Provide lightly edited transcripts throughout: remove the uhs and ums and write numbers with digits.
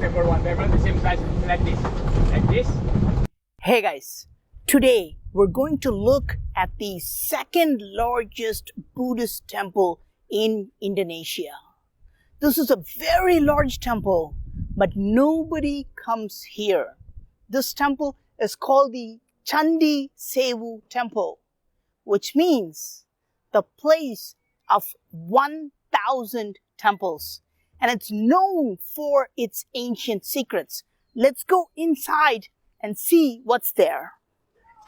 paper, one paper, the same size like this. Hey guys, today we're going to look at the second largest Buddhist temple in Indonesia. This is a very large temple, but nobody comes here. This temple is called the Candi Sewu Temple, which means the place of 1,000 temples. And it's known for its ancient secrets. Let's go inside and see what's there.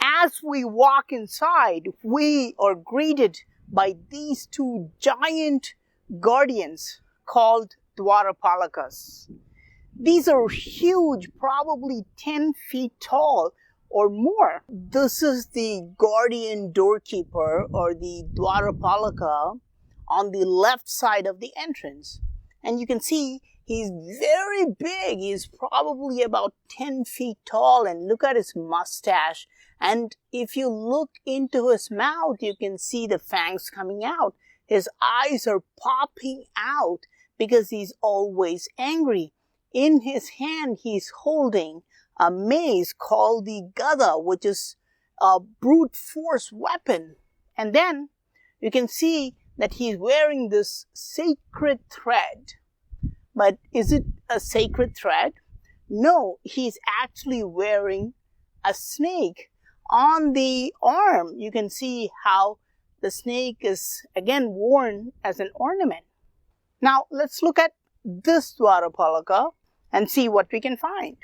As we walk inside, we are greeted by these two giant guardians called Dwarapalakas. These are huge, probably 10 feet tall or more. This is the guardian doorkeeper or the Dwarapalaka on the left side of the entrance. And you can see he's very big. He's probably about 10 feet tall, and look at his mustache. And if you look into his mouth, you can see the fangs coming out. His eyes are popping out because he's always angry. In his hand, he's holding a mace called the Gada, which is a brute force weapon. And then you can see that he's wearing this sacred thread. But is it a sacred thread? No, he's actually wearing a snake on the arm. You can see how the snake is again worn as an ornament. Now let's look at this Dwarapalaka and see what we can find.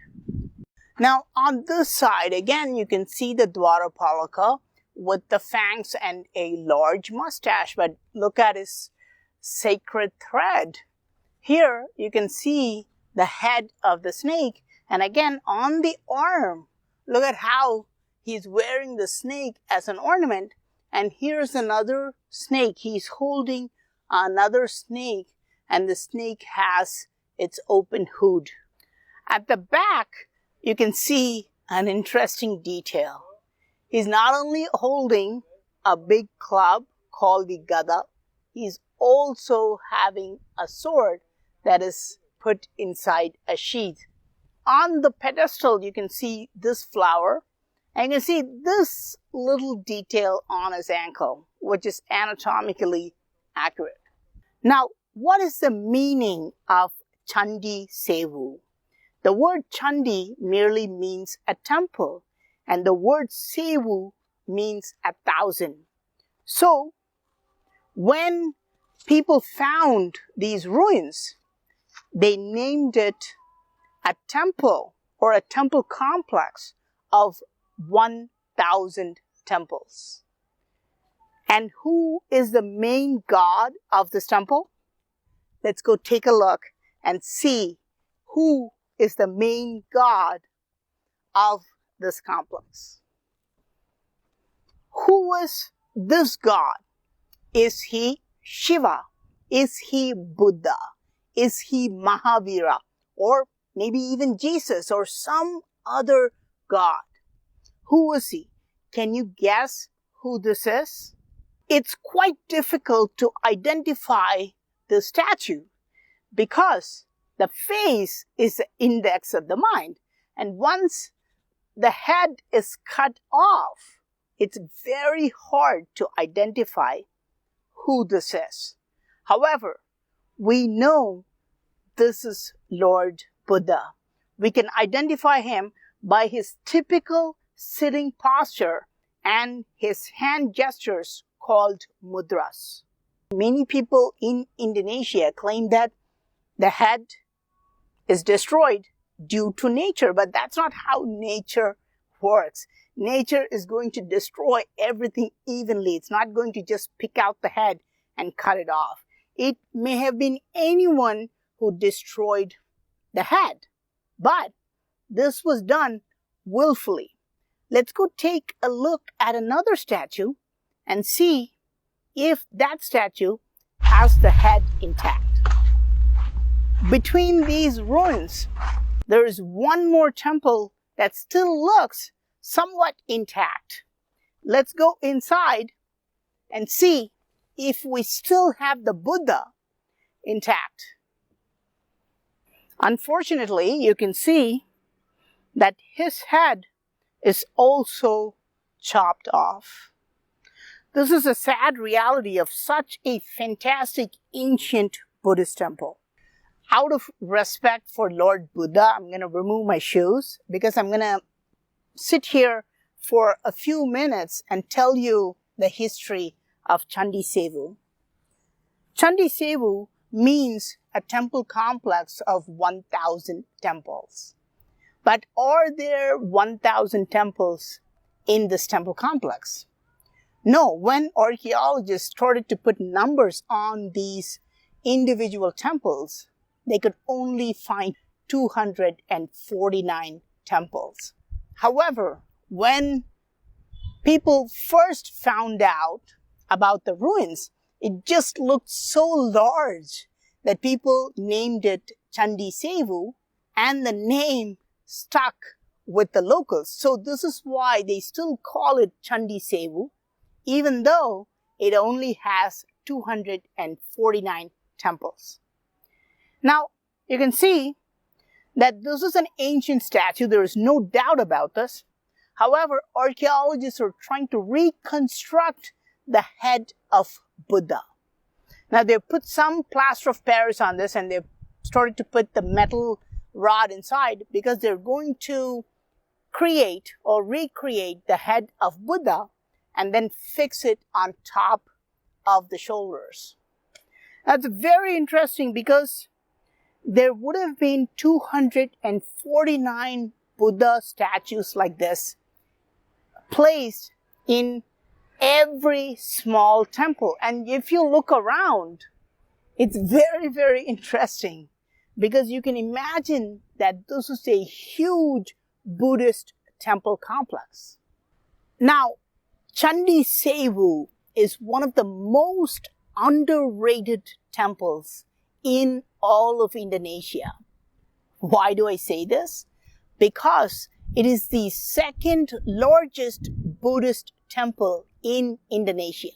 Now on this side again you can see the Dwarapalaka with the fangs and a large mustache, but look at his sacred thread. Here you can see the head of the snake, and again on the arm, look at how he's wearing the snake as an ornament. And here's another snake. He's holding another snake, and the snake has its open hood. At the back, you can see an interesting detail. He's not only holding a big club called the Gada, he's also having a sword that is put inside a sheath. On the pedestal, you can see this flower, and you can see this little detail on his ankle, which is anatomically accurate. Now, what is the meaning of Candi Sewu? The word Candi merely means a temple, and the word Sewu means 1,000. So, when people found these ruins, they named it a temple or a temple complex of 1,000 temples. And who is the main god of this temple? Let's go take a look and see who is the main god of this complex. Who is this god? Is he Shiva? Is he Buddha? Is he Mahavira? Or maybe even Jesus or some other god? Who is he? Can you guess who this is? It's quite difficult to identify the statue because the face is the index of the mind. And once the head is cut off, it's very hard to identify who this is. However, we know this is Lord Buddha. We can identify him by his typical sitting posture and his hand gestures called mudras. Many people in Indonesia claim that the head is destroyed due to nature, but that's not how nature works. Nature is going to destroy everything evenly. It's not going to just pick out the head and cut it off. It may have been anyone who destroyed the head, but this was done willfully. Let's go take a look at another statue and see if that statue has the head intact. Between these ruins, there is one more temple that still looks somewhat intact. Let's go inside and see if we still have the Buddha intact. Unfortunately, you can see that his head is also chopped off. This is a sad reality of such a fantastic ancient Buddhist temple. Out of respect for Lord Buddha, I'm going to remove my shoes because I'm going to sit here for a few minutes and tell you the history of Chandi Sevu. Chandi Sevu means a temple complex of 1,000 temples. But are there 1,000 temples in this temple complex? No, when archaeologists started to put numbers on these individual temples, they could only find 249 temples. However, when people first found out about the ruins, it just looked so large that people named it Chandi Sevu, and the name stuck with the locals. So this is why they still call it Chandi Sevu, even though it only has 249 temples. Now, you can see that this is an ancient statue. There is no doubt about this. However, archaeologists are trying to reconstruct the head of Buddha. Now, they've put some plaster of Paris on this, and they've started to put the metal rod inside because they're going to create or recreate the head of Buddha and then fix it on top of the shoulders. That's very interesting because there would have been 249 Buddha statues like this placed in every small temple. And if you look around, it's very, very interesting because you can imagine that this is a huge Buddhist temple complex. Now, Chandi Sevu is one of the most underrated temples in all of Indonesia. Why do I say this? Because it is the second largest Buddhist temple in Indonesia.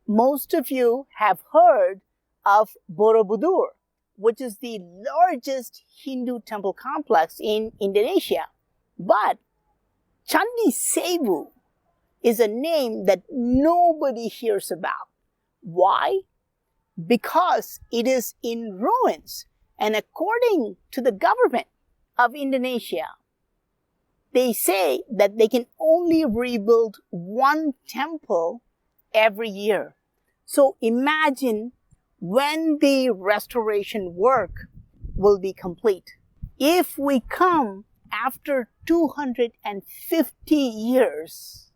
Most of you have heard of Borobudur, which is the largest Hindu temple complex in Indonesia. But Chandi Sevu is a name that nobody hears about. Why? Because it is in ruins. And according to the government of Indonesia, they say that they can only rebuild one temple every year. So imagine when the restoration work will be complete. If we come after 250 years,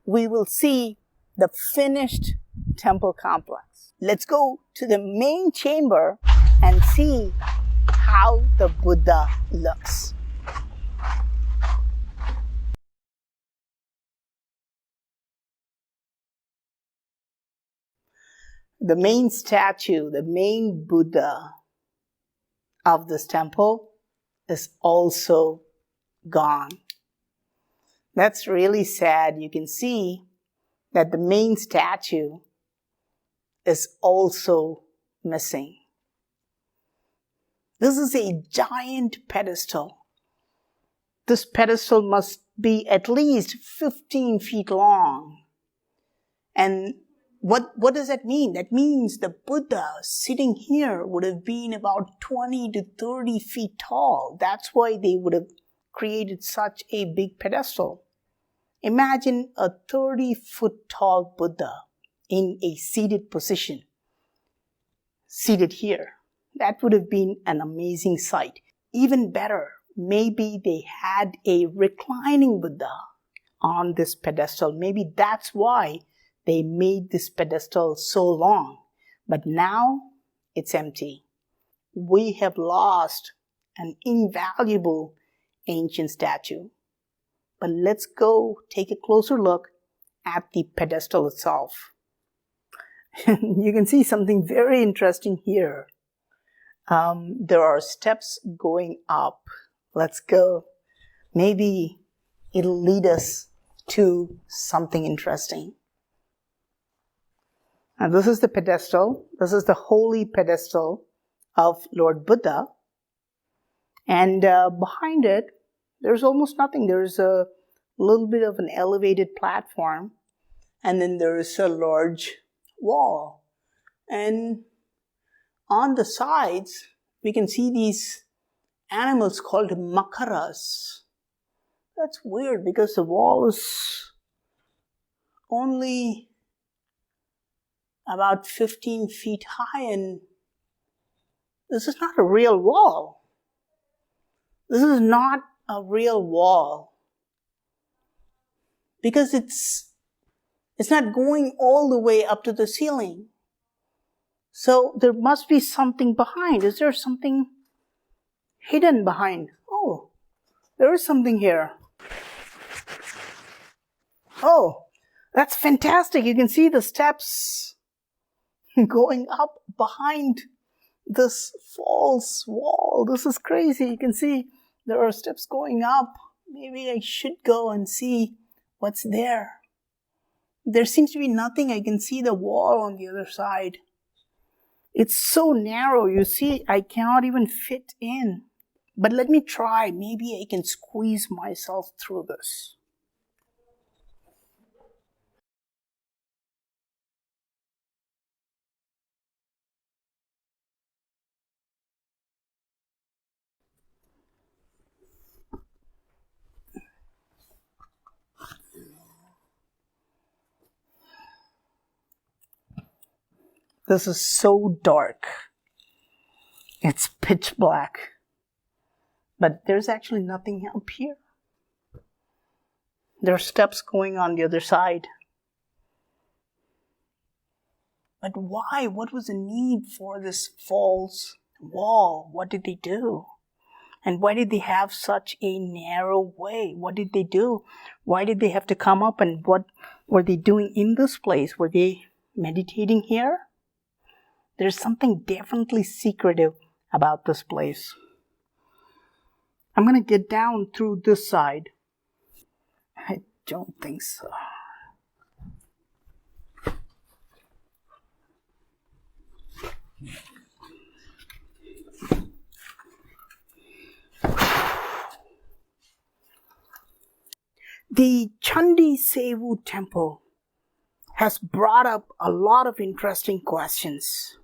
we will see the finished temple complex. Let's go to the main chamber and see how the Buddha looks. The main statue, the main Buddha of this temple is also gone. That's really sad. You can see that the main statue is also missing. This is a giant pedestal. This pedestal must be at least 15 feet long. And what does that mean? That means the Buddha sitting here would have been about 20 to 30 feet tall. That's why they would have created such a big pedestal. Imagine a 30-foot tall Buddha in a seated position, seated here. That would have been an amazing sight. Even better, maybe they had a reclining Buddha on this pedestal. Maybe that's why they made this pedestal so long. But now it's empty. We have lost an invaluable ancient statue. But let's go take a closer look at the pedestal itself. You can see something very interesting here. There are steps going up. Let's go. Maybe it'll lead us to something interesting. And this is the pedestal. This is the holy pedestal of Lord Buddha. And behind it, there's almost nothing. There's a little bit of an elevated platform, and then there is a large wall. And on the sides, we can see these animals called makaras. That's weird because the wall is only about 15 feet high, and this is not a real wall. This is not a real wall because it's not going all the way up to the ceiling. So there must be something behind. Is there something hidden behind? Oh, there is something here. Oh, that's fantastic. You can see the steps going up behind this false wall. This is crazy. You can see there are steps going up. Maybe I should go and see what's there. There seems to be nothing. I can see the wall on the other side. It's so narrow. You see, I cannot even fit in. But let me try. Maybe I can squeeze myself through this. This is so dark. It's pitch black. But there's actually nothing up here. There are steps going on the other side. But why? What was the need for this false wall? What did they do? And why did they have such a narrow way? What did they do? Why did they have to come up, and what were they doing in this place? Were they meditating here? There's something definitely secretive about this place. I'm going to get down through this side. I don't think so. The Chandi Sevu temple has brought up a lot of interesting questions.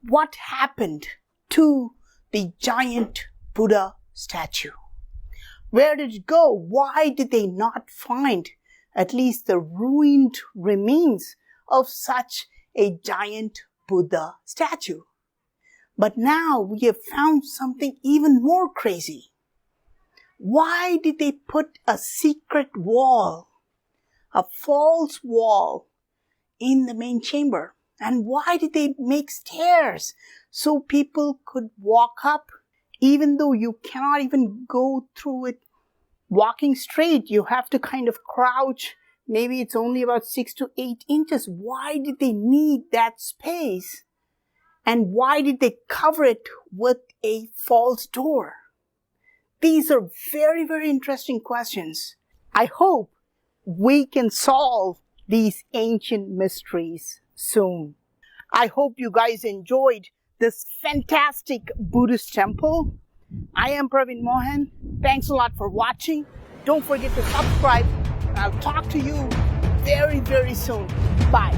What happened to the giant Buddha statue? Where did it go? Why did they not find at least the ruined remains of such a giant Buddha statue? But now we have found something even more crazy. Why did they put a secret wall, a false wall, in the main chamber? And why did they make stairs so people could walk up, even though you cannot even go through it walking straight? You have to kind of crouch. Maybe it's only about 6 to 8 inches. Why did they need that space? And why did they cover it with a false door? These are very, very interesting questions. I hope we can solve these ancient mysteries soon. I hope you guys enjoyed this fantastic Buddhist temple. I am PRAVEEN Mohan. Thanks a lot for watching. Don't forget to subscribe. I'll talk to you very, very soon. Bye.